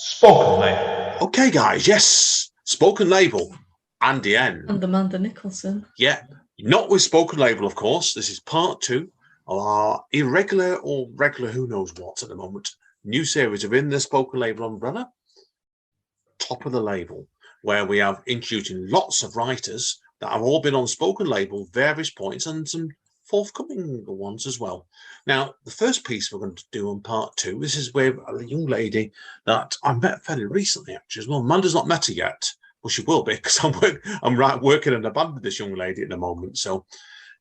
Spoken label. Okay, guys, yes, spoken label and the end. And Amanda Nicholson. Yeah, not with spoken label, of course. This is part 2 of our irregular or regular, who knows what at the moment, new series of In the Spoken Label umbrella, Top of the Label, where we have introducing lots of writers that have all been on spoken label various points and some forthcoming ones as well. Now, the first piece we're going to do on part 2, this is with a young lady that I met fairly recently, actually, as well. Amanda's not met her yet. Well, she will be, because I'm working in a band with this young lady at the moment. So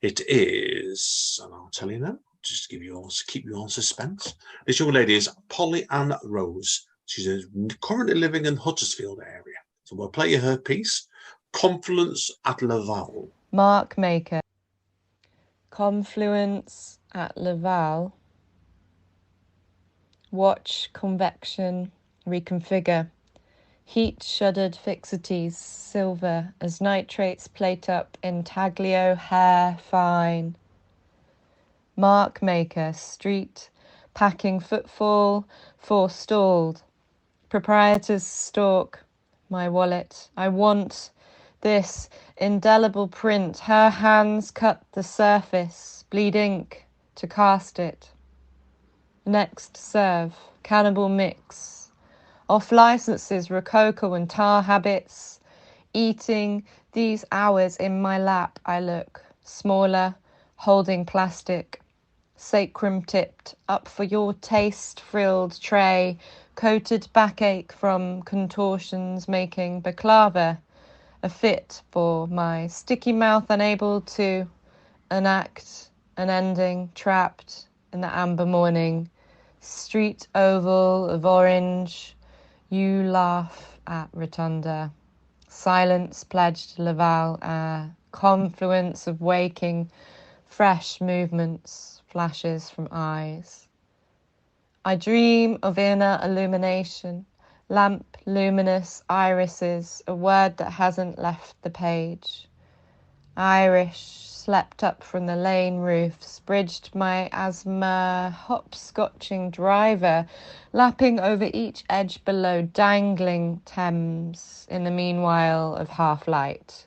it is, and I'll tell you now, just to keep you on suspense. This young lady is Polly Ann Rose. She's currently living in Huddersfield area. So we'll play her piece, Confluence at Laval. Mark Maker. Confluence at Laval. Watch convection reconfigure. Heat shuddered fixities silver as nitrates plate up intaglio hair fine. Mark Maker street packing footfall forestalled. Proprietors stalk my wallet. I want this indelible print. Her hands cut the surface, bleed ink to cast it. Next serve, cannibal mix. Off licenses, rococo and tar habits. Eating these hours in my lap, I look smaller, holding plastic. Sacrum tipped, up for your taste frilled tray. Coated backache from contortions making baklava. A fit for my sticky mouth, unable to enact an ending, trapped in the amber morning. Street oval of orange, you laugh at rotunda. Silence pledged Laval, a confluence of waking, fresh movements, flashes from eyes. I dream of inner illumination, lamp luminous irises, a word that hasn't left the page. Irish slept up from the lane roofs, bridged my asthma, hopscotching driver, lapping over each edge below, dangling Thames in the meanwhile of half-light.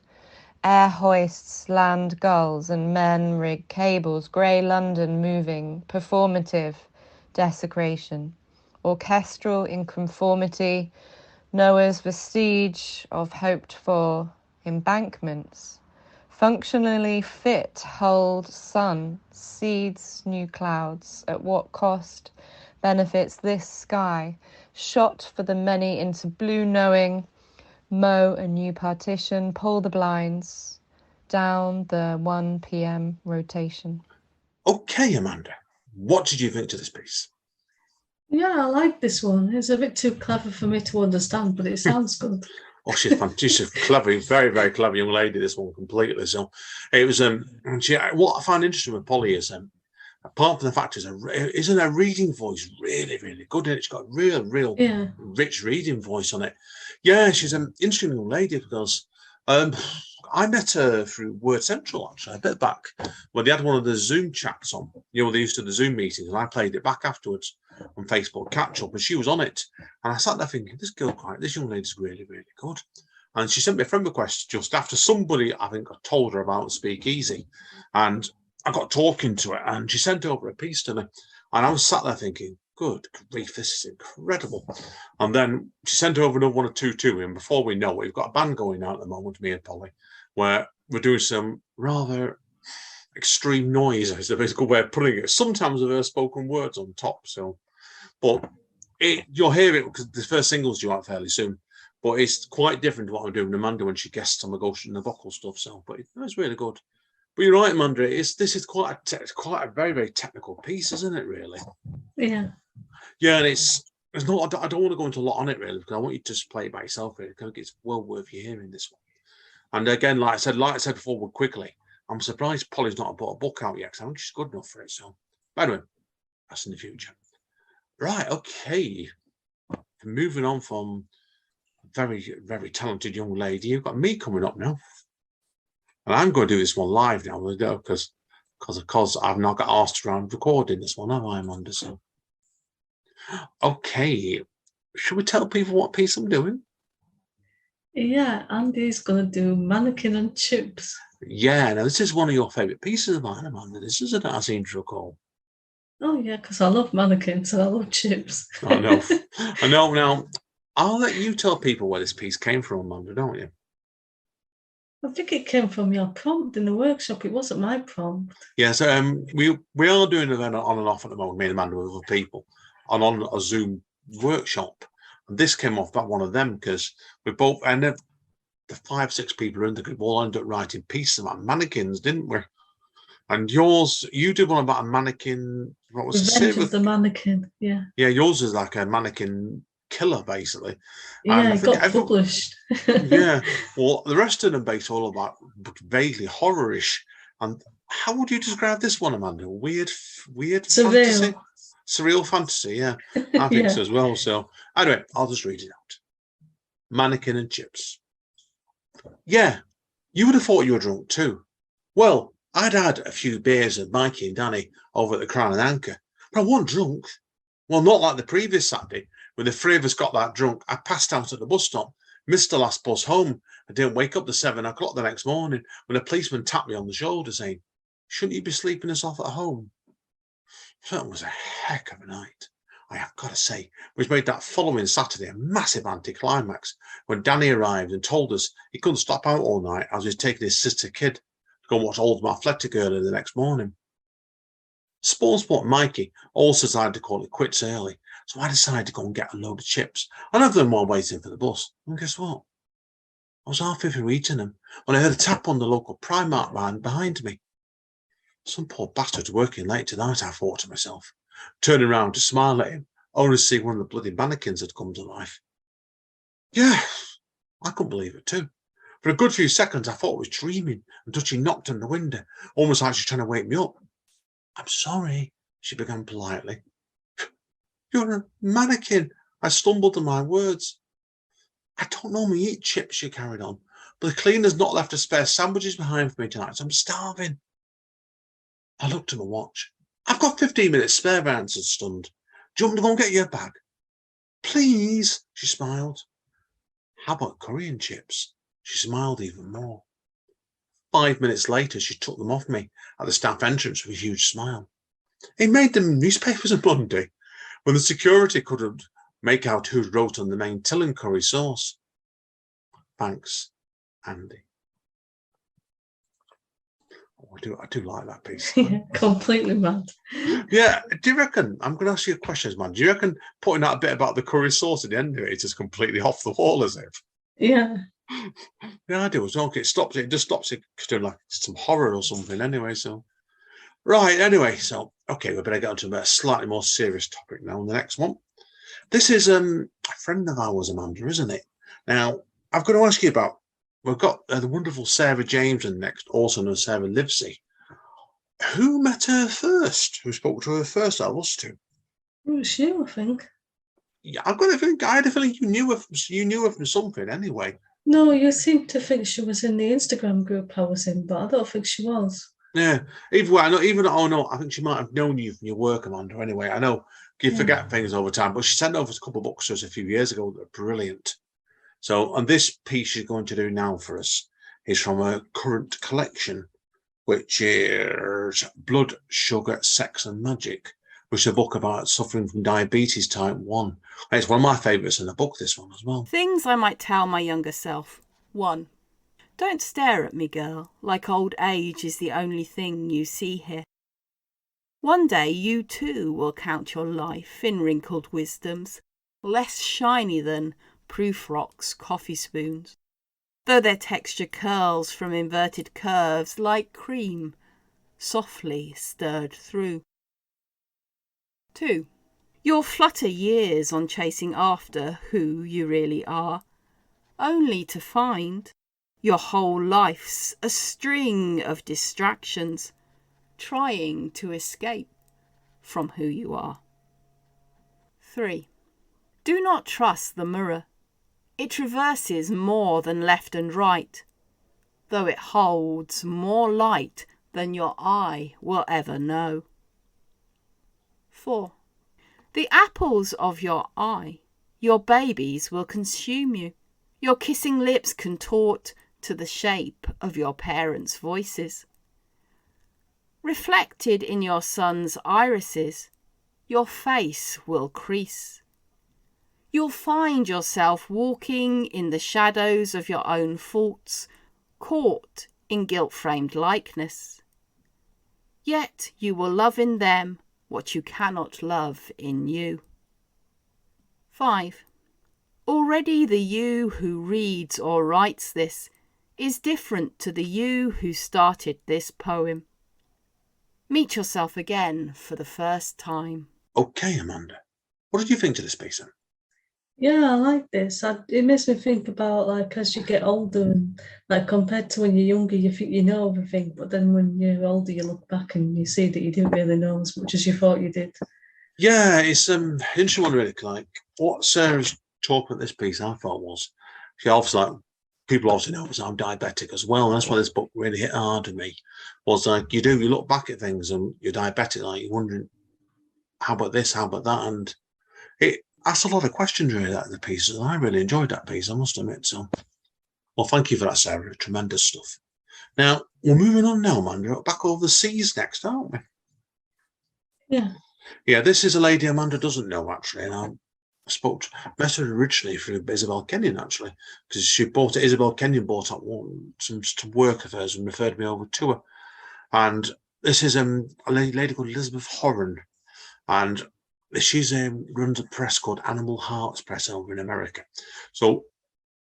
Air hoists, land gulls, and men rig cables, grey London moving, performative desecration. Orchestral inconformity, Noah's vestige of hoped-for embankments. Functionally fit, hold sun, seeds new clouds. At what cost benefits this sky? Shot for the many into blue knowing. Mow a new partition, pull the blinds. Down the 1 p.m. rotation. Okay, Amanda, what did you think to this piece? Yeah, I like this one. It's a bit too clever for me to understand, but it sounds good. Oh, she's fantastic, clever, very, very clever young lady. This one completely. So it was. What I find interesting with Polly is, apart from the fact isn't her reading voice really, really good? And it's got a real, rich reading voice on it. Yeah, she's an interesting young lady because I met her through Word Central actually a bit back when they had one of the Zoom chats on. You know, they used to the Zoom meetings, and I played it back afterwards on Facebook catch up, and she was on it. And I sat there thinking, this young lady's really, really good. And she sent me a friend request just after somebody, I think, told her about Speakeasy. And I got talking to her, and she sent over a piece to me. And I was sat there thinking, good grief, this is incredible. And then she sent over another one or two to me. And before we know it, we've got a band going out at the moment, me and Polly, where we're doing some rather extreme noise, is the basic way of putting it. Sometimes with her spoken words on top. So, but you'll hear it because the first single's due out fairly soon. But it's quite different to what I'm doing with Amanda when she guests on the Ghost and the vocal stuff. So, but it's really good. But you're right, Amanda. This is quite a very, very technical piece, isn't it? Really. Yeah. Yeah, and it's not. I don't want to go into a lot on it really because I want you to just play it by yourself. Really, because it's well worth you hearing this one. And again, like I said before, quickly, I'm surprised Polly's not bought a book out yet because I think she's good enough for it. So, anyway, that's in the future. Right. Okay. Moving on from a very, very talented young lady, you've got me coming up now. And I'm going to do this one live now because I've not got asked around recording this one, have I, Amanda? So, okay. should we tell people what piece I'm doing? Yeah, Andy's going to do mannequin and chips. Yeah, now this is one of your favourite pieces of mine, Amanda. This isn't it, I seem to recall. Oh, yeah, because I love mannequins and I love chips. I know. I know. Now, I'll let you tell people where this piece came from, Amanda, don't you? I think it came from your prompt in the workshop. It wasn't my prompt. Yeah, so we are doing an event on and off at the moment, me and Amanda, with other people, on a Zoom workshop. And this came off about one of them because we both ended the 5-6 people in the group all ended up writing pieces about mannequins, didn't we? And yours, you did one about a mannequin. What was Revenge it? of the Mannequin. Yeah. Yeah, yours is like a mannequin killer, basically. Yeah, And I it think got published. yeah. Well, the rest of them based all about vaguely horrorish. And how would you describe this one, Amanda? Weird fantasy, surreal fantasy. Yeah, I think so as well. So anyway, I'll just read it out. Mannequin and chips. Yeah, you would have thought you were drunk too. Well, I'd had a few beers with Mikey and Danny over at the Crown and Anchor, but I wasn't drunk. Well, not like the previous Saturday, when the three of us got that drunk. I passed out at the bus stop, missed the last bus home. I didn't wake up till 7 o'clock the next morning when a policeman tapped me on the shoulder saying, "Shouldn't you be sleeping us off at home?" So it was a heck of a night, I have got to say, which made that following Saturday a massive anticlimax when Danny arrived and told us he couldn't stop out all night as he was taking his sister kid to go and watch Oldham Athletic early the next morning. Sportsport Mikey also decided to call it quits early, so I decided to go and get a load of chips and have them while waiting for the bus. And guess what? I was halfway through eating them when I heard a tap on the local Primark van behind me. Some poor bastard's working late tonight, I thought to myself, turning round to smile at him, only to see one of the bloody mannequins had come to life. Yeah, I couldn't believe it too. For a good few seconds, I thought I was dreaming, and Dutchie knocked on the window, almost like she was trying to wake me up. "I'm sorry," she began politely. "You're a mannequin." I stumbled at my words. "I don't normally eat chips," she carried on, "but the cleaner's not left a spare sandwiches behind for me tonight, so I'm starving." I looked at my watch. "I've got 15 minutes spare," I answered, stunned. "Do you want me to go and get you a bag?" "Please," she smiled. "How about curry and chips?" She smiled even more. 5 minutes later, she took them off me at the staff entrance with a huge smile. It made the newspapers on Monday when the security couldn't make out who wrote on the main till and curry sauce. Thanks, Andy. Oh, I do like that piece. Yeah, completely mad. Yeah, do you reckon, I'm going to ask you a question, man. Do you reckon putting out a bit about the curry sauce at the end of it is just completely off the wall, as if? Yeah. Yeah, I do as well. It just stops it doing like some horror or something anyway. So, right, anyway, so, okay, we better get on to a slightly more serious topic now. The next one. This is a friend of ours, Amanda, isn't it? Now, I've got to ask you about, we've got the wonderful Sarah Jameson next, also known as Sarah Leavsley. Who met her first? Who spoke to her first out of us two? It was you, I think. Yeah, I've got to think. I had a feeling you knew her from something anyway. No, you seemed to think she was in the Instagram group I was in, but I don't think she was. Yeah. Either way, I know. I think she might have known you from your work, Amanda. Anyway, I know you forget things over time, but she sent over a couple of books to us a few years ago that are brilliant. So, and this piece she's going to do now for us is from her current collection, which is Blood, Sugar, Sex and Magic, which is a book about suffering from diabetes type 1. And it's one of my favourites in the book, this one as well. Things I might tell my younger self. 1. Don't stare at me, girl, like old age is the only thing you see here. One day you too will count your life in wrinkled wisdoms, less shiny than proof rocks coffee spoons, though their texture curls from inverted curves like cream, softly stirred through. 2. You'll flutter years on chasing after who you really are, only to find your whole life's a string of distractions, trying to escape from who you are. 3. Do not trust the mirror. It traverses more than left and right, though it holds more light than your eye will ever know. 4. The apples of your eye Your babies will consume you. Your kissing lips contort to the shape of your parents' voices. Reflected in your son's irises, your face will crease. You'll find yourself walking in the shadows of your own faults, caught in guilt-framed likeness. Yet you will love in them what you cannot love in you. 5. Already the you who reads or writes this is different to the you who started this poem. Meet yourself again for the first time. Okay, Amanda. What did you think to this piece then? Yeah, I like this. It makes me think about, like, as you get older, and like compared to when you're younger, you think you know everything, but then when you're older, you look back and you see that you didn't really know as much as you thought you did. Yeah, it's interesting one really. Like what Sarah's talking about this piece, I thought was, she obviously, like, people obviously know I'm diabetic as well. And that's why this book really hit hard with me. Was like you look back at things and you're diabetic, like you're wondering, how about this, how about that, and it asks a lot of questions really that the piece. And I really enjoyed that piece, I must admit. So, well, thank you for that, Sarah. Tremendous stuff. Now we're moving on now, Amanda. Back over the seas next, aren't we? Yeah. Yeah, this is a lady Amanda doesn't know, actually, and I met her originally through Isabel Kenyon, actually, because Isabel Kenyon bought up some work of hers and referred me over to her. And this is a lady called Elisabeth Horan, and she's runs a press called Animal Hearts Press over in America. So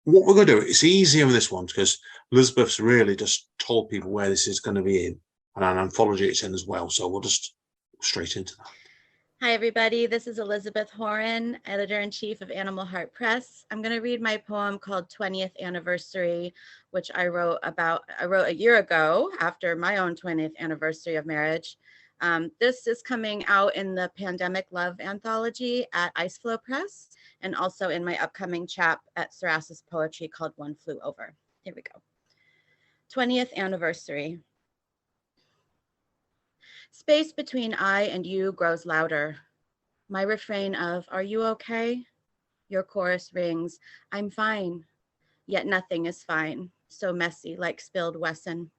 what we're going to do, it's easier with this one because Elisabeth's really just told people where this is going to be in, and an anthology it's in as well. So we'll just straight into that. Hi, everybody. This is Elisabeth Horan, Editor-in-Chief of Animal Heart Press. I'm going to read my poem called 20th Anniversary, which I wrote a year ago after my own 20th anniversary of marriage. This is coming out in the Pandemic Love anthology at Iceflow Press, and also in my upcoming chap at Sarasis Poetry called One Flew Over. Here we go. 20th Anniversary. Space between I and you grows louder. My refrain of, "Are you okay?" Your chorus rings, "I'm fine." Yet nothing is fine, so messy like spilled Wesson.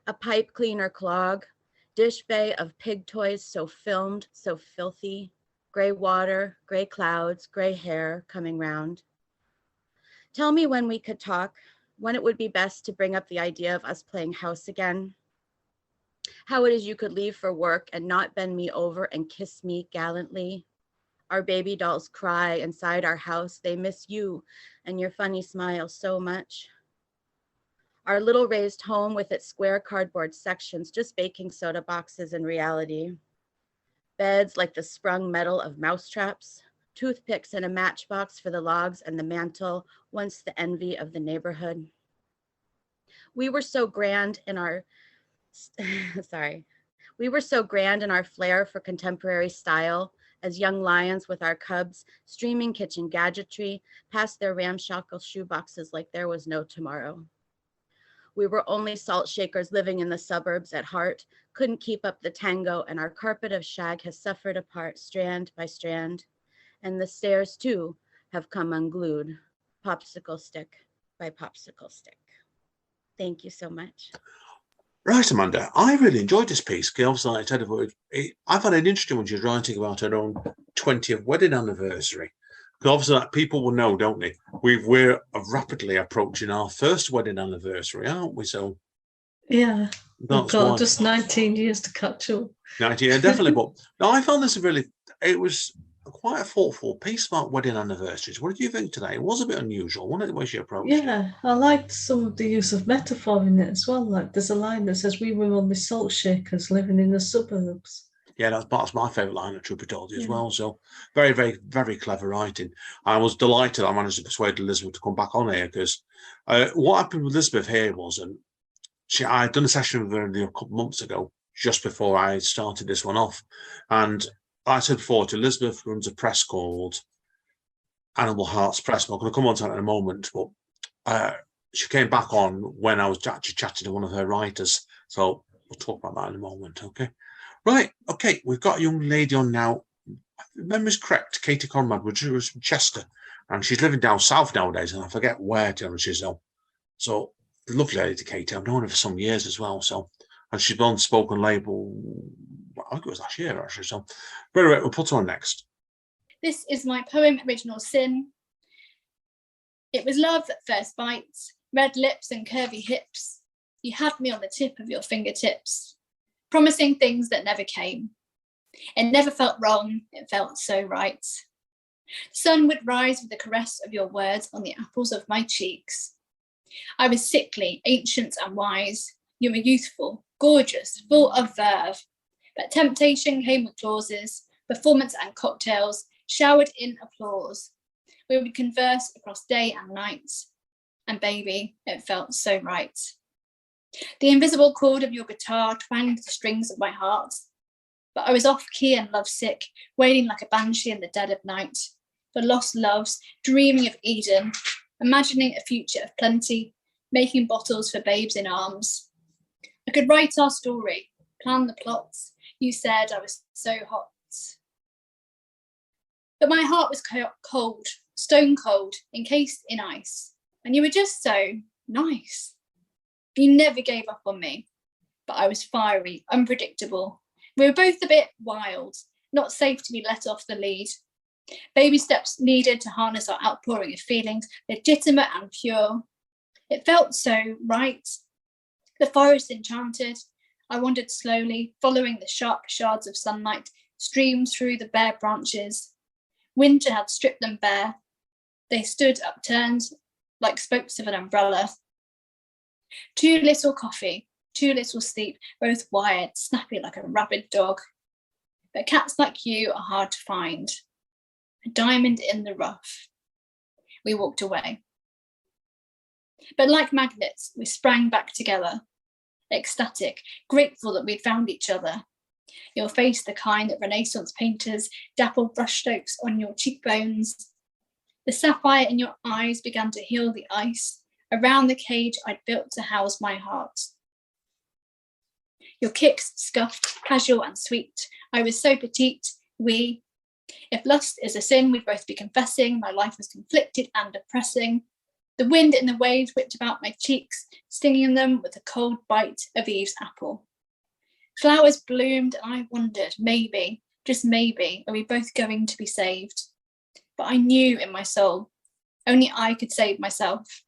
A pipe cleaner clog, dish bay of pig toys so filmed, so filthy. Gray water, gray clouds, gray hair coming round. Tell me when we could talk, when it would be best to bring up the idea of us playing house again. How it is you could leave for work and not bend me over and kiss me gallantly. Our baby dolls cry inside our house. They miss you and your funny smile so much. Our little raised home with its square cardboard sections, just baking soda boxes in reality. Beds like the sprung metal of mousetraps. Toothpicks in a matchbox for the logs and the mantle, once the envy of the neighborhood. We were so grand in our We were so grand in our flair for contemporary style as young lions with our cubs, streaming kitchen gadgetry past their ramshackle shoeboxes like there was no tomorrow. We were only salt shakers living in the suburbs at heart, couldn't keep up the tango, and our carpet of shag has suffered apart strand by strand. And the stairs too have come unglued, popsicle stick by popsicle stick. Thank you so much. Right, Amanda, I really enjoyed this piece. Obviously, I found it interesting when she was writing about her own 20th wedding anniversary. Because obviously, like, people will know, don't they? We're rapidly approaching our first wedding anniversary, aren't we? So Yeah, that's we've got why. just 19 years to catch up. 19, yeah, definitely. But no, I found this it was quite a thoughtful piece about wedding anniversaries. What did you think today? It was a bit unusual, wasn't it, the way she approached it? Yeah, I liked some of the use of metaphor in it as well. Like there's a line that says, "We were only salt shakers living in the suburbs." Yeah, that's my favourite line of Trupitoldi as Yeah. well. So very, very, very clever writing. I was delighted I managed to persuade Elisabeth to come back on here because what happened with Elisabeth here was, I had done a session with her a couple of months ago, just before I started this one off. And I said before to Elisabeth runs a press called Animal Hearts Press. I'm not going to come on to that in a moment, but she came back on when I was actually chatting to one of her writers. So we'll talk about that in a moment, okay? Right, okay, we've got a young lady on now. memory's correct, Katy Konrad was from Chester, and she's living down south nowadays, and I forget where, to be honest with you. So, lovely lady, Katy. I've known her for some years as well. So, and she's on spoken label, I think it was last year, actually. So, but anyway, we'll put her on next. This is my poem, Original Sin. It was love at first bite, red lips and curvy hips. You had me on the tip of your fingertips, promising things that never came. It never felt wrong, it felt so right. The sun would rise with the caress of your words on the apples of my cheeks. I was sickly, ancient and wise. You were youthful, gorgeous, full of verve. But temptation came with clauses, performance and cocktails, showered in applause. We would converse across day and night. And baby, it felt so right. The invisible chord of your guitar twanged the strings of my heart. But I was off key and lovesick, wailing like a banshee in the dead of night. For lost loves, dreaming of Eden, imagining a future of plenty, making bottles for babes in arms. I could write our story, plan the plots. You said I was so hot. But my heart was cold, stone cold, encased in ice. And you were just so nice. You never gave up on me, but I was fiery, unpredictable. We were both a bit wild, not safe to be let off the lead. Baby steps needed to harness our outpouring of feelings, legitimate and pure. It felt so right. The forest enchanted. I wandered slowly, following the sharp shards of sunlight, streams through the bare branches. Winter had stripped them bare. They stood upturned like spokes of an umbrella. Too little coffee, too little sleep, both wired, snappy like a rabid dog. But cats like you are hard to find. A diamond in the rough. We walked away. But like magnets, we sprang back together, ecstatic, grateful that we'd found each other. Your face the kind that Renaissance painters dappled brushstrokes on your cheekbones. The sapphire in your eyes began to heal the ice around the cage I'd built to house my heart. Your kicks scuffed, casual and sweet. I was so petite, if lust is a sin, we'd both be confessing. My life was conflicted and depressing. The wind in the waves whipped about my cheeks, stinging them with the cold bite of Eve's apple. Flowers bloomed and I wondered, maybe, just maybe, are we both going to be saved? But I knew in my soul, only I could save myself.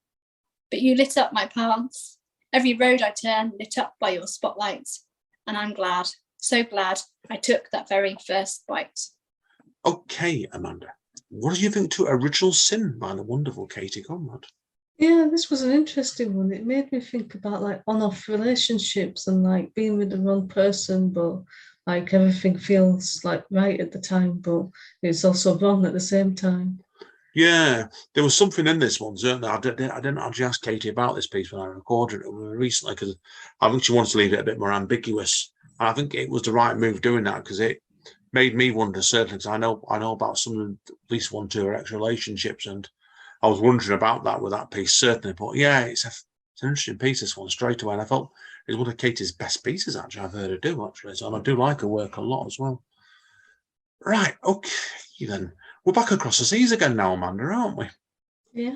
But you lit up my paths. Every road I turned lit up by your spotlights. And I'm glad, so glad, I took that very first bite. Okay, Amanda. What do you think to Original Sin by the wonderful Katy Konrad? Yeah, this was an interesting one. It made me think about like on-off relationships and like being with the wrong person, but like everything feels like right at the time, but it's also wrong at the same time. Yeah, there was something in this one, certainly. I didn't actually ask Katy about this piece when I recorded it recently because I think she wanted to leave it a bit more ambiguous. And I think it was the right move doing that because it made me wonder, certainly, because I know about some of at least 1 or 2 ex-relationships, and I was wondering about that with that piece, certainly. But yeah, it's an interesting piece, this one, straight away. And I felt it's one of Katy's best pieces, actually, I've heard her do, actually. So, and I do like her work a lot as well. Right, okay, then. We're back across the seas again now, Amanda, aren't we? Yeah.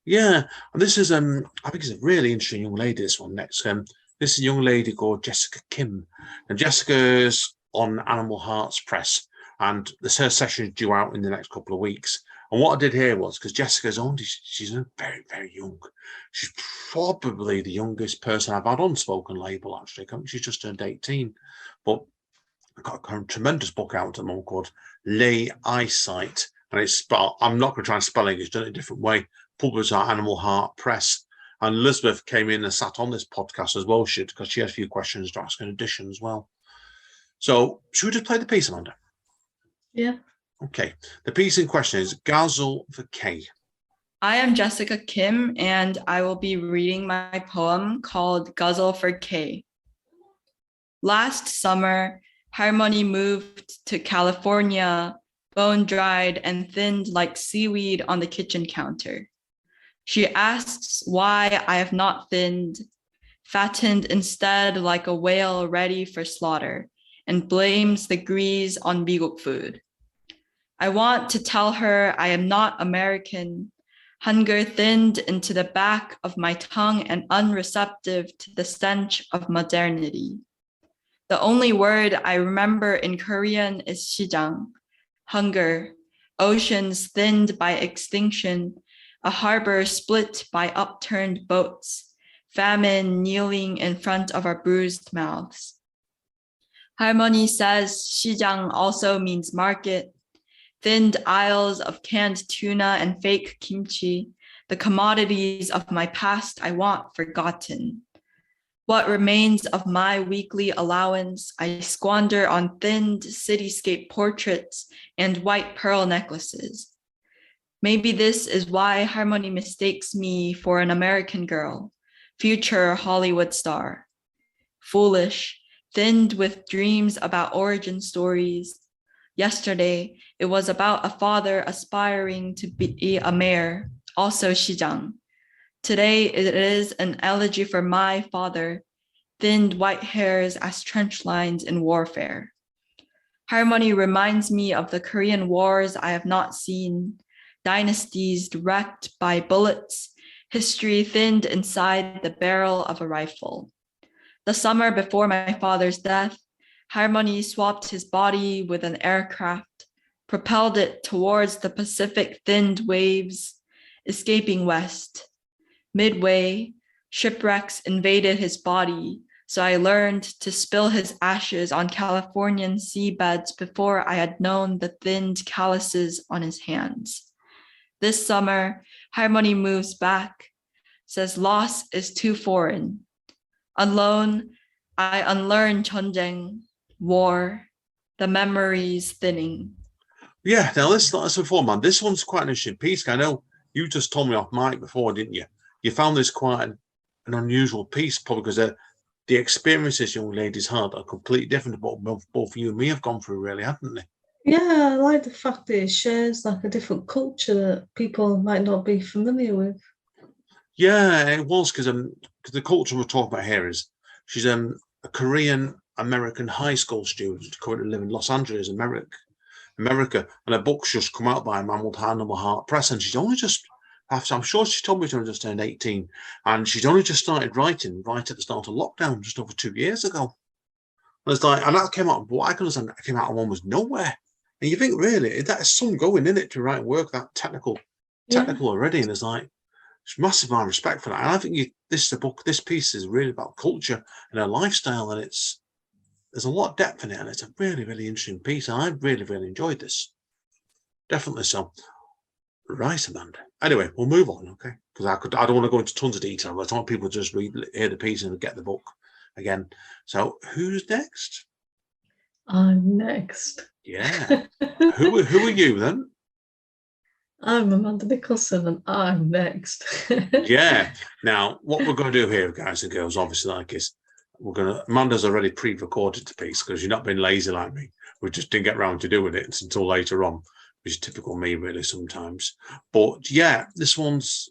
Yeah, and this is, I think it's a really interesting young lady, this one next. This is a young lady called Jessica Kim. And Jessica's on Animal Hearts Press, and her session is due out in the next couple of weeks. And what I did here was, because Jessica's only, she's very, very young. She's probably the youngest person I've had on spoken label, actually. I think she's just turned 18. But I've got a tremendous book out at the moment called Lay Eyesight. And it's spelled, I'm not going to try and spell it, it's done it a different way. Published at Animal Heart Press. And Elisabeth came in and sat on this podcast as well, because she had a few questions to ask in addition as well. So, should we just play the piece, Amanda? Yeah. Okay. The piece in question is Gazel for K. I am Jessica Kim, and I will be reading my poem called Guzzle for K. Last summer, Harmony moved to California, bone-dried and thinned like seaweed on the kitchen counter. She asks why I have not thinned, fattened instead like a whale ready for slaughter, and blames the grease on Mingle food. I want to tell her I am not American. Hunger thinned into the back of my tongue and unreceptive to the stench of modernity. The only word I remember in Korean is 시장, hunger, oceans thinned by extinction, a harbor split by upturned boats, famine kneeling in front of our bruised mouths. Harmony says 시장 also means market, thinned aisles of canned tuna and fake kimchi, the commodities of my past I want forgotten. What remains of my weekly allowance I squander on thinned cityscape portraits and white pearl necklaces. Maybe this is why Harmony mistakes me for an American girl, future Hollywood star. Foolish, thinned with dreams about origin stories. Yesterday, it was about a father aspiring to be a mayor, also 시장. Today, it is an elegy for my father, thinned white hairs as trench lines in warfare. Harmony reminds me of the Korean wars I have not seen, dynasties wrecked by bullets, history thinned inside the barrel of a rifle. The summer before my father's death, Harmony swapped his body with an aircraft, propelled it towards the Pacific thinned waves, escaping west. Midway, shipwrecks invaded his body, so I learned to spill his ashes on Californian seabeds before I had known the thinned calluses on his hands. This summer, Harmony moves back, says loss is too foreign. Alone, I unlearn 전쟁, war, the memories thinning. Yeah, now this, as before, man, this one's quite an interesting piece. I know you just told me off mic before, didn't you? You found this quite an unusual piece, probably because the experiences young ladies had are completely different to what both you and me have gone through, really, haven't they? Yeah, I like the fact that it shares like a different culture that people might not be familiar with. Yeah, it was because the culture we're talking about here is she's a Korean American high school student currently living in Los Angeles, America, and her book's just come out by a man called Hannibal Hart Press, and she's only just, I'm sure she told me she only just turned 18, and she's only just started writing right at the start of lockdown, just over 2 years ago. And it's like, and that came out, what I can understand, that came out of almost nowhere. And you think, really, that is some going in it to write work that technical already, and it's like, it's massive amount of respect for that. And I think this piece is really about culture and her lifestyle, and there's a lot of depth in it, and it's a really, really interesting piece. And I really, really enjoyed this. Definitely so. Right, Amanda. Anyway, we'll move on, okay? Because I don't want to go into tons of detail. But I want people to just hear the piece and get the book again. So, who's next? I'm next. Yeah. Who are you then? I'm Amanda Nicholson, and I'm next. Yeah. Now, what we're going to do here, guys and girls, obviously, is Amanda's already pre-recorded the piece because you've not been lazy like me. We just didn't get around to doing it until later on, which is typical me, really, sometimes. But yeah, this one's.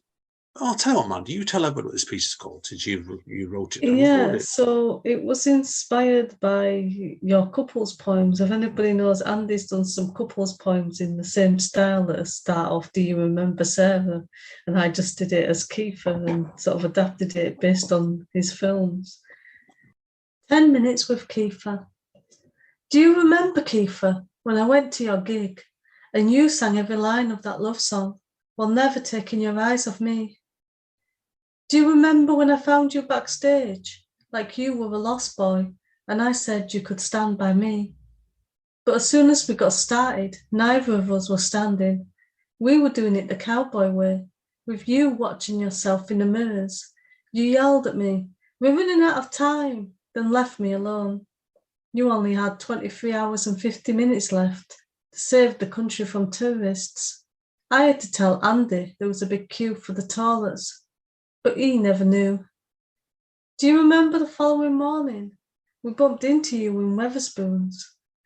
I'll tell you what, Amanda. You tell everybody what this piece is called since you wrote it. Yeah, so it was inspired by your couples poems. If anybody knows, Andy's done some couples poems in the same style that start off, Do You Remember Sarah? And I just did it as Kiefer and sort of adapted it based on his films. 10 minutes with Kiefer. Do you remember, Kiefer, when I went to your gig and you sang every line of that love song while never taking your eyes off me? Do you remember when I found you backstage, like you were a lost boy, and I said you could stand by me? But as soon as we got started, neither of us were standing. We were doing it the cowboy way, with you watching yourself in the mirrors. You yelled at me, "We're running out of time," then left me alone. You only had 23 hours and 50 minutes left to save the country from tourists. I had to tell Andy there was a big queue for the toilets, but he never knew. Do you remember the following morning? We bumped into you in Weatherspoons,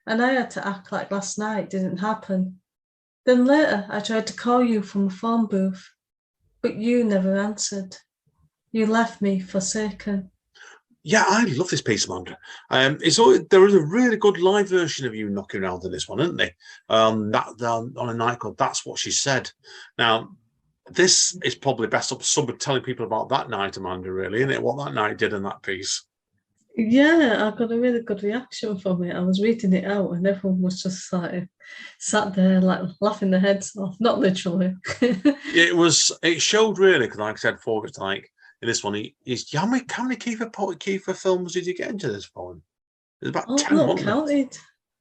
and I had to act like last night didn't happen. Then later I tried to call you from a phone booth, but you never answered. You left me forsaken. Yeah, I love this piece, Amanda. There is a really good live version of you knocking around in this one, isn't there? On a night called That's What She Said. Now, this is probably best up somebody telling people about that night, Amanda, really, isn't it? What that night did in that piece. Yeah, I got a really good reaction from it. I was reading it out and everyone was just like sat there like laughing their heads off. Not literally. It showed really, because like I said before, it's like in this one, how many Kiefer films did you get into this poem? There's about 10, not wasn't counted.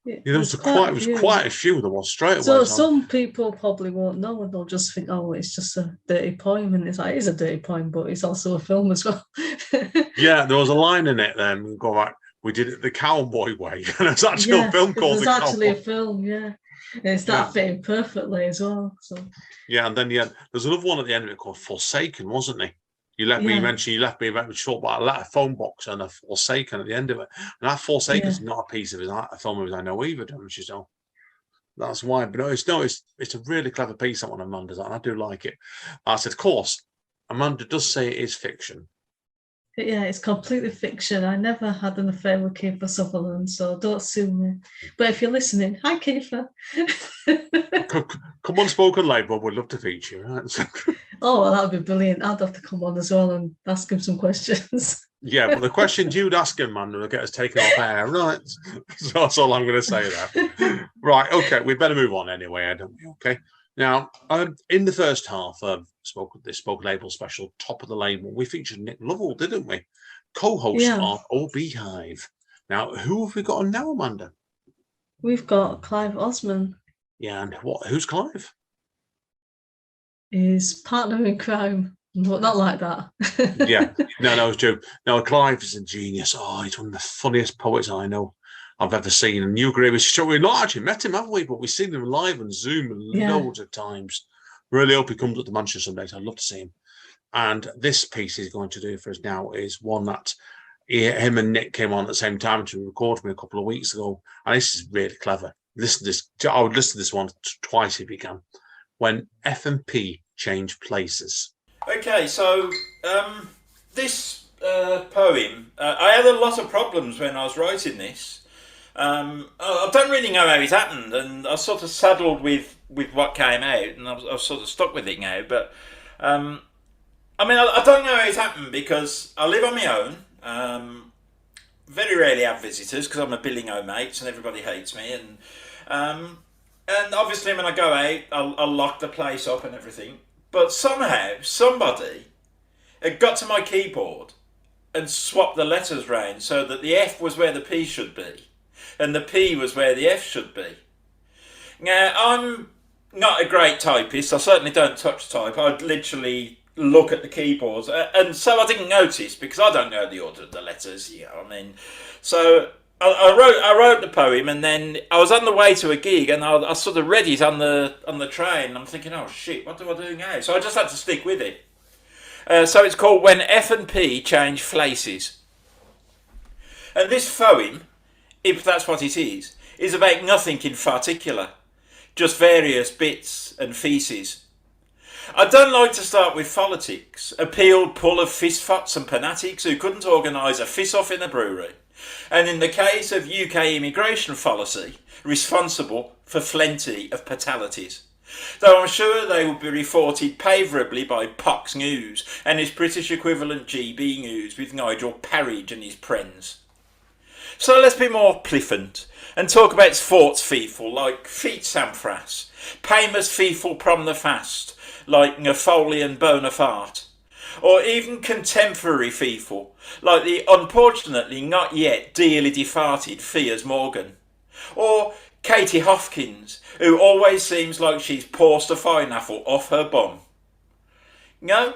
there? There was quite a few there was straight away. So some people probably won't know and they'll just think, oh, it's just a dirty poem. And it's like, it is a dirty poem, but it's also a film as well. Yeah, there was a line in it then. We go back, we did it the cowboy way. And it's actually a film called The Cowboy. There's actually a film, yeah. And it's that fitting perfectly as well. So yeah, and then there's another one at the end of it called Forsaken, wasn't there? You left me talk about a phone box and a Forsaken at the end of it. And that Forsaken is not a piece of a film of his I know either, don't you know? That's why. But it's a really clever piece, that one Amanda does, and I do like it. I said, of course, Amanda does say it is fiction. Yeah, it's completely fiction. I never had an affair with Kiefer Sutherland, so don't sue me. But if you're listening, hi Kiefer. Come on, Spoken Labour, we'd love to feature you. Right? Oh, well, that'd be brilliant. I'd have to come on as well and ask him some questions. Yeah, but the questions you'd ask him, man, will get us taken off air, right? So that's all I'm going to say there. Right, okay, we better move on anyway, don't we? Okay. Now, in the first half of this Spoken Label special, Top of the Label, we featured Nick Lovell, didn't we? Co-host of O Beehive. Now, who have we got on now, Amanda? We've got Clive Oseman. Yeah, and who's Clive? His partner in crime. But not like that. Yeah, no, it's true. No, Clive is a genius. Oh, he's one of the funniest poets I've ever seen. And you agree with we've not actually met him, have we? But we've seen him live on Zoom loads of times. Really hope he comes up to Manchester someday. I'd love to see him. And this piece he's going to do for us now is one that him and Nick came on at the same time to record me a couple of weeks ago. And this is really clever. I would listen to this one twice if you can. When F and P change places. Okay, so this poem, I had a lot of problems when I was writing this. I don't really know how it happened, and I was sort of saddled with what came out, and I was sort of stuck with it now. But I mean, I don't know how it happened because I live on my own. Very rarely have visitors because I'm a billing mates and everybody hates me. And obviously when I go out, I'll lock the place up and everything. But somehow somebody had got to my keyboard and swapped the letters round so that the F was where the P should be and the P was where the F should be. Now, I'm not a great typist. I certainly don't touch type. I'd literally look at the keyboards. And so I didn't notice because I don't know the order of the letters, you know what I mean? So I wrote the poem, and then I was on the way to a gig, and I sort of read it on the train. I'm thinking, oh shit, what do I do now? So I just had to stick with it. So it's called When F and P Change Places. And this poem, if that's what it is about nothing in particular, just various bits and feces. I don't like to start with politics, a peeled pull of fistfots and fanatics who couldn't organise a fiss-off in a brewery. And in the case of UK immigration policy, responsible for plenty of fatalities. Though I'm sure they will be reported favourably by Pox News and his British equivalent GB News with Nigel Parridge and his friends. So let's be more pliffant and talk about sports feeful like Feet Sampras, famous feeful from the fast like Napoleon Bonaparte, or even contemporary feeful like the unfortunately not yet dearly departed Fiers Morgan, or Katy Hopkins, who always seems like she's paused a pineapple off her bum. No?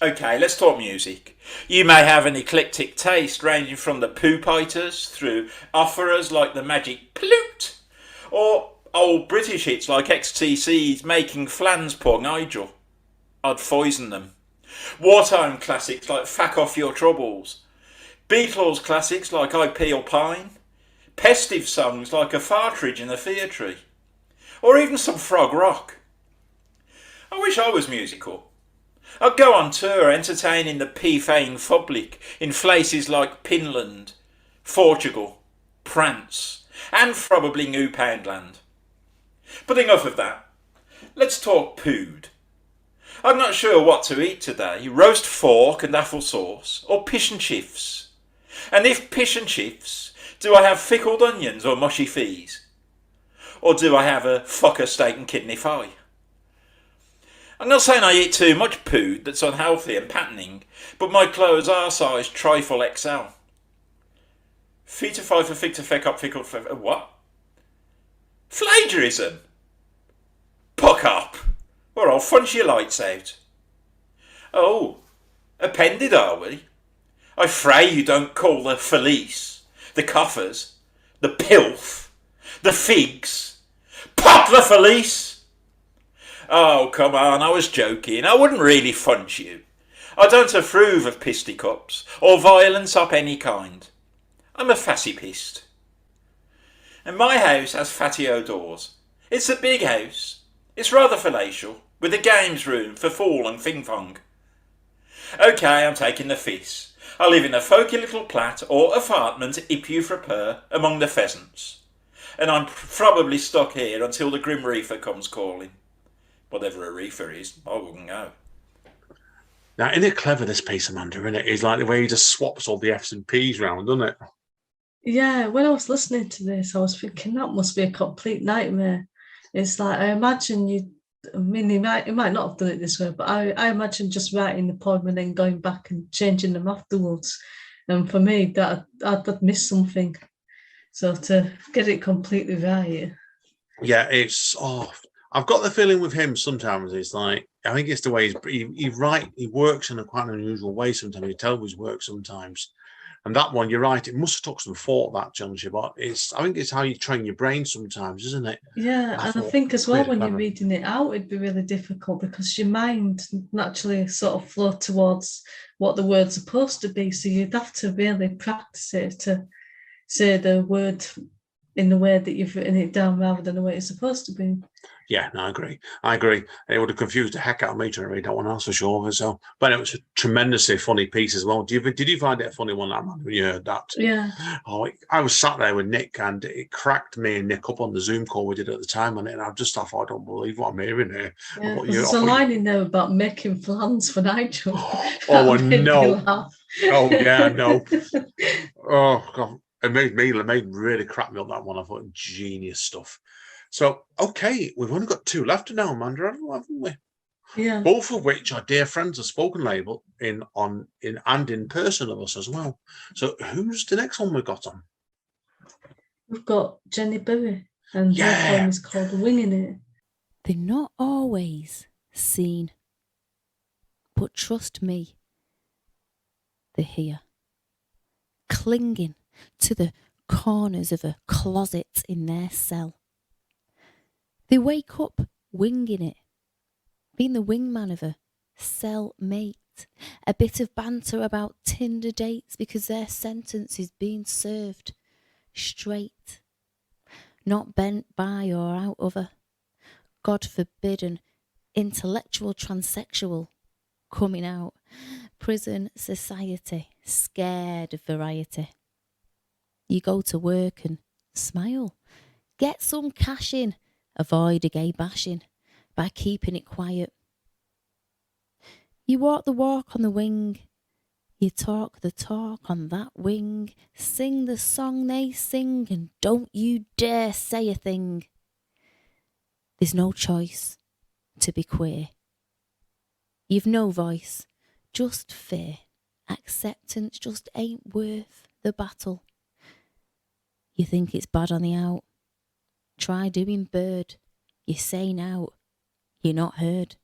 Okay, let's talk music. You may have an eclectic taste ranging from the Poo-Piters through offerers like the Magic Plute, or old British hits like XTC's Making Flans Poor Nigel. I'd poison them. Wartime classics like Fack Off Your Troubles. Beatles classics like I Peel Pine. Pestive songs like A Partridge in a Fear Tree. Or even some frog rock. I wish I was musical. I'd go on tour entertaining the pea-faying public in places like Pinland, Portugal, France, and probably Newfoundland. But enough of that. Let's talk food. I'm not sure what to eat today, roast fork and apple sauce, or fish and chips. And if fish and chips, do I have pickled onions or mushy fees? Or do I have a fucker steak and kidney pie? I'm not saying I eat too much food that's unhealthy and patterning, but my clothes are size trifle XL. Feet of five for fig to feck up fickle for what? Plagiarism! Puck up, or I'll punch your lights out. Oh, appended are we? I pray you don't call the Felice, the coffers, the pilf, the figs. Pop the Felice! Oh, come on, I was joking. I wouldn't really punch you. I don't approve of fisticuffs or violence of any kind. I'm a pacifist. And my house has patio doors. It's a big house. It's rather palatial, with a games room for pool and ping pong. OK, I'm taking the fish. I live in a folky little plat or apartment, if you prefer, among the pheasants. And I'm probably stuck here until the Grim Reaper comes calling. Whatever a reefer is, I wouldn't know. Now, isn't it clever, this piece, Amanda, isn't it? It's like the way he just swaps all the F's and P's round, doesn't it? Yeah, when I was listening to this, I was thinking that must be a complete nightmare. It's like, I imagine he might not have done it this way, but I imagine just writing the poem and then going back and changing them afterwards. And for me, that I'd miss something. So to get it completely right. Yeah, I've got the feeling with him sometimes it's like, I think it's the way he works in a quite an unusual way sometimes. He tells his work sometimes. And that one, you're right, it must have took some thought, that, John Shabbat. I think it's how you train your brain sometimes, isn't it? Yeah, and I think as well, when you're reading it out, it'd be really difficult because your mind naturally sort of flow towards what the word's supposed to be. So you'd have to really practice it to say the word in the way that you've written it down rather than the way it's supposed to be. Yeah, no, I agree. It would have confused the heck out of me trying to read that one, that's for sure. So, but it was a tremendously funny piece as well. Did you find it a funny one, Amanda, when you heard that? Yeah. Oh, I was sat there with Nick, and it cracked me and Nick up on the Zoom call we did at the time on it, and I thought, I don't believe what I'm hearing here. Yeah, there's a line in there about making plans for Nigel. Oh, no. Oh, yeah, no. Oh, God. It made really crap me up, that one. I thought, genius stuff. So, okay, we've only got two left now, Amanda, haven't we? Yeah. Both of which are dear friends of Spoken Label in person of us as well. So, who's the next one we got on? We've got Jenny Berry, and her poem is called Winging It. They're not always seen, but trust me, they're here, clinging to the corners of a closet in their cell. They wake up winging it, being the wingman of a cell mate, a bit of banter about Tinder dates because their sentence is being served straight, not bent by or out of a, God forbid, an intellectual transsexual coming out, prison society, scared of variety. You go to work and smile, get some cash in, avoid a gay bashing by keeping it quiet. You walk the walk on the wing, you talk the talk on that wing, sing the song they sing, and don't you dare say a thing. There's no choice to be queer. You've no voice, just fear. Acceptance just ain't worth the battle. You think it's bad on the out. Try doing bird. You're saying out. You're not heard.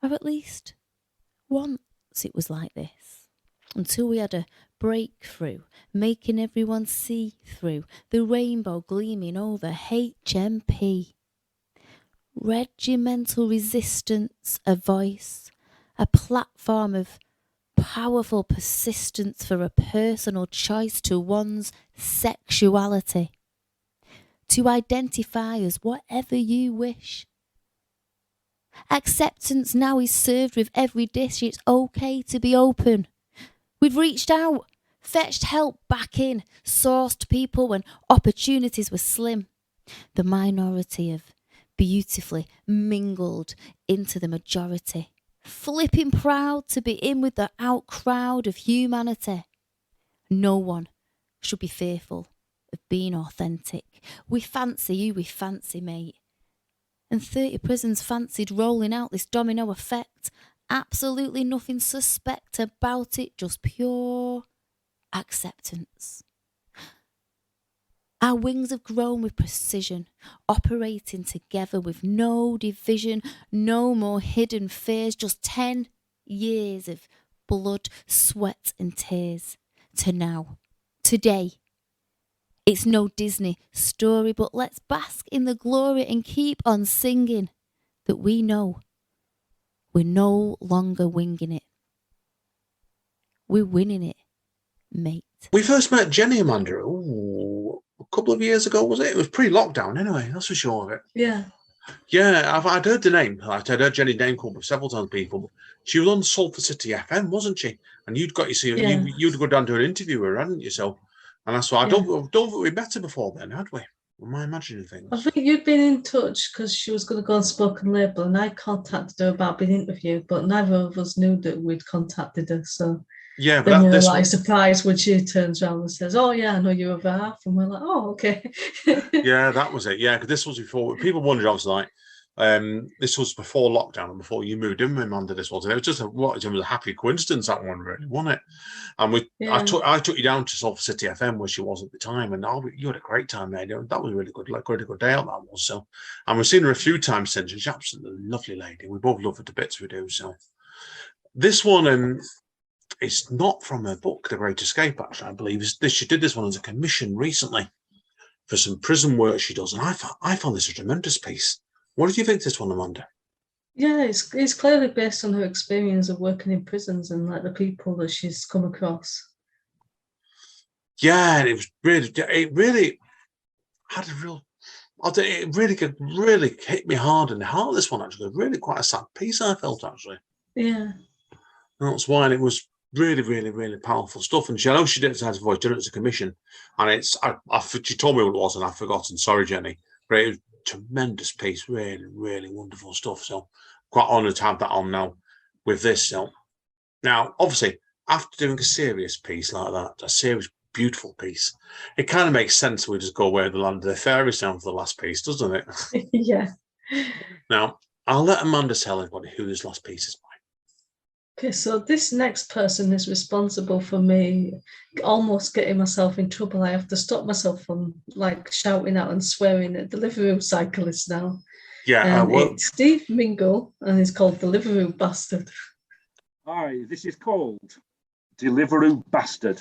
Or at least once it was like this. Until we had a breakthrough, making everyone see through the rainbow gleaming over HMP. Regimental resistance, a voice, a platform of powerful persistence for a personal choice to one's sexuality. To identify as whatever you wish. Acceptance now is served with every dish. It's okay to be open. We've reached out, fetched help back in, sourced people when opportunities were slim. The minority have beautifully mingled into the majority, flipping proud to be in with the out crowd of humanity. No one should be fearful of being authentic. We fancy you, we fancy mate. And 30 prisons fancied rolling out this domino effect. Absolutely nothing suspect about it, just pure acceptance. Our wings have grown with precision, operating together with no division, no more hidden fears, just 10 years of blood, sweat and tears. To now, today. It's no Disney story, but let's bask in the glory and keep on singing that we know we're no longer winging it. We're winning it, mate. We first met Jenny, Amanda, a couple of years ago, was it? It was pre-lockdown anyway, that's for sure of it. Yeah. Yeah, I'd heard the name. I'd heard Jenny's name called several times, people. She was on Salford City FM, wasn't she? And you'd got, you'd go down to an interview with her, hadn't you? So, and that's why I don't think we met her before then, had we? Am I imagining things? I think you'd been in touch because she was going to go on Spoken Label, and I contacted her about being interviewed, but neither of us knew that we'd contacted her. So yeah, but then we were like surprised when she turns around and says, "Oh yeah, I know you over half," and we're like, "Oh okay." Yeah, that was it. Yeah, because this was before people wondered. I was like, this was before lockdown and before you moved in with Amanda. This was, and it was just it was a happy coincidence, that one, really, wasn't it? And I took you down to Salford City FM where she was at the time, and you had a great time there. That was a really good, really good day out, that was. So, and we've seen her a few times since. She's absolutely lovely lady. We both love her to bits. We do. So, this one, it's not from her book, The Great Escape. Actually, I believe she did this one as a commission recently for some prison work she does, and I found this a tremendous piece. What did you think of this one, Amanda? Yeah, it's clearly based on her experience of working in prisons and like the people that she's come across. Yeah, it really had a real. It really hit me hard in the heart. This one actually, really quite a sad piece. I felt actually. Yeah, that's why it was really, really, really powerful stuff. And I know she did it as a voice, did it as a commission, and she told me what it was, and I've forgotten. Sorry, Jenny, but it was a tremendous piece, really, really wonderful stuff. So quite honoured to have that on now with this. So now, obviously, after doing a serious piece like that, a serious, beautiful piece, it kind of makes sense we just go where the land of the fairies down for the last piece, doesn't it? Yeah. Now, I'll let Amanda tell everybody who this last piece is by. Okay, so this next person is responsible for me almost getting myself in trouble. I have to stop myself from like shouting out and swearing at Deliveroo cyclists now. Yeah, it's Steve Mingle, and it's called Deliveroo Bastard. Hi, this is called Deliveroo Bastard.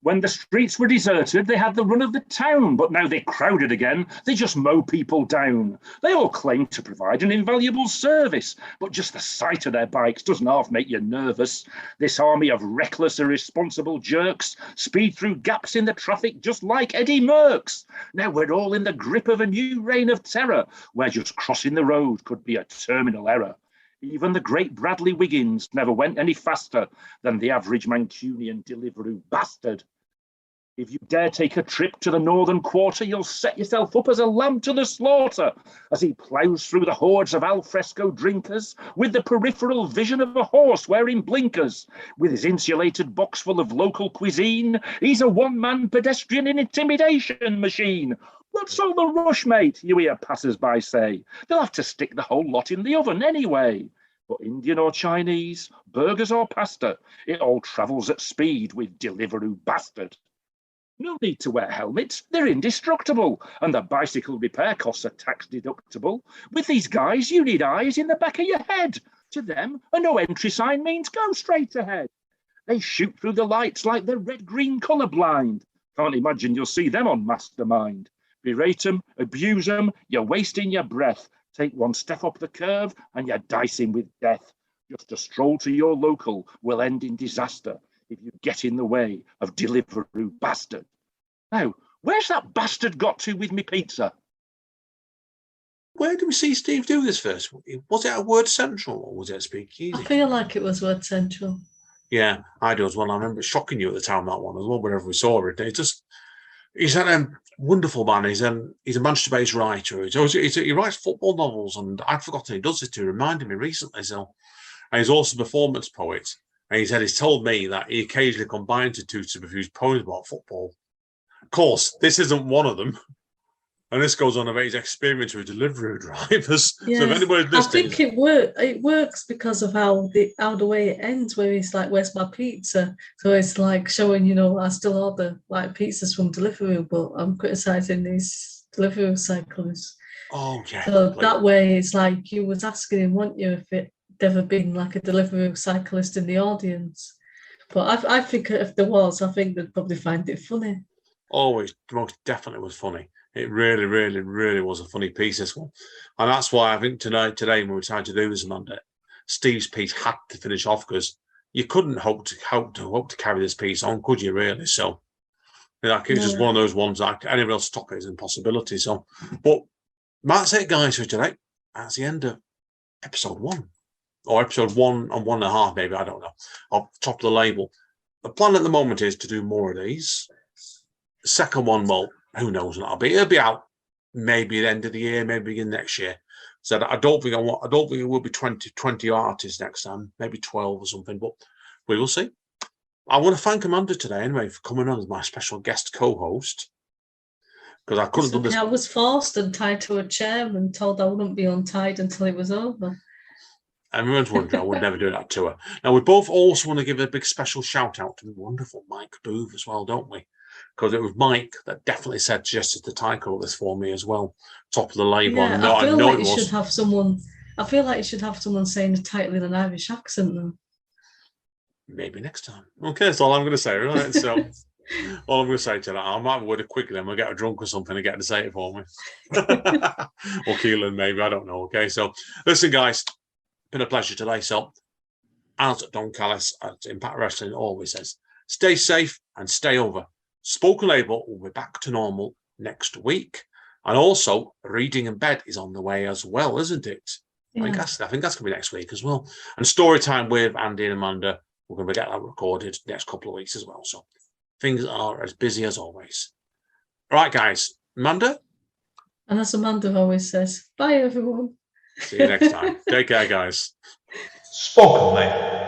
When the streets were deserted, they had the run of the town, but now they're crowded again. They just mow people down. They all claim to provide an invaluable service, but just the sight of their bikes doesn't half make you nervous. This army of reckless, irresponsible jerks speed through gaps in the traffic just like Eddie Merckx. Now we're all in the grip of a new reign of terror, where just crossing the road could be a terminal error. Even the great Bradley Wiggins never went any faster than the average Mancunian Deliveroo bastard. If you dare take a trip to the northern quarter, you'll set yourself up as a lamb to the slaughter as he ploughs through the hordes of alfresco drinkers with the peripheral vision of a horse wearing blinkers. With his insulated box full of local cuisine, he's a one-man pedestrian intimidation machine. What's all the rush, mate, you hear passers-by say? They'll have to stick the whole lot in the oven anyway. But Indian or Chinese, burgers or pasta, it all travels at speed with Deliveroo Bastard. No need to wear helmets, they're indestructible, and the bicycle repair costs are tax deductible. With these guys, you need eyes in the back of your head. To them, a no entry sign means go straight ahead. They shoot through the lights like they're red-green colourblind. Can't imagine you'll see them on Mastermind. Berate them, abuse them, you're wasting your breath. Take one step up the curve and you're dicing with death. Just a stroll to your local will end in disaster if you get in the way of Deliveroo Bastard. Now, where's that bastard got to with me pizza? Where do we see Steve do this first? Was it at Word Central or was it at Speakeasy? I feel like it was Word Central. Yeah, I do as well. I remember it shocking you at the time, that one as well, whenever we saw it. He's a wonderful man. He's a Manchester-based writer. He writes football novels, and I'd forgotten he does this too. Reminded me recently. So, and he's also a performance poet. And he said he's told me that he occasionally combines the two to produce poems about football. Of course, this isn't one of them. And this goes on about his experience with delivery drivers. Yeah. So if anybody's listening, I think it works because of how the way it ends, where he's like, "Where's my pizza?" So it's like showing, I still order like pizzas from Deliveroo, but I'm criticizing these Deliveroo cyclists. Oh yeah. So that way, it's like you was asking him, weren't you, if it ever been like a Deliveroo cyclist in the audience? But I think if there was, I think they'd probably find it funny. Always, most definitely was funny. It really, really, really was a funny piece, this one. And that's why I think today when we tried to do this Monday, Steve's piece had to finish off, because you couldn't hope to carry this piece on, could you really? So like it's just one of those ones that anybody else stop it is an impossibility. So, but that's it, guys, for today. That's the end of episode 1. Or episode 1 and 1.5, maybe, I don't know. I'll top of the label. The plan at the moment is to do more of these. The second one, well, who knows when that'll be. It'll be out maybe at the end of the year, maybe beginning next year. So I don't think it will be 20 artists next time, maybe 12 or something, but we will see. I want to thank Amanda today anyway for coming on as my special guest co-host, because I couldn't do this. I was forced and tied to a chair and told I wouldn't be untied until it was over. Everyone's wondering, I would never do that to her. Now, we both also want to give a big special shout out to the wonderful Mike Booth as well, don't we? Because it was Mike that definitely suggested the title of this for me as well. Top of the label. Yeah, I feel like you should have someone. I feel like you should have someone saying the title in an Irish accent, though. Maybe next time. Okay, that's all I'm going to say, right? So, all I'm going to say to that, I might word it quickly, and we'll get a drunk or something and get to say it for me. Or Keelan, maybe, I don't know. Okay, so listen, guys, been a pleasure today. So, as Don Callis at Impact Wrestling always says, stay safe and stay over. Spoken Label will be back to normal next week. And also, Reading in Bed is on the way as well, isn't it? Yeah. I think that's going to be next week as well. And Storytime with Andy and Amanda, we're going to get that recorded next couple of weeks as well. So things are as busy as always. All right, guys. Amanda? And as Amanda always says, bye, everyone. See you next time. Take care, guys. Spoken Label.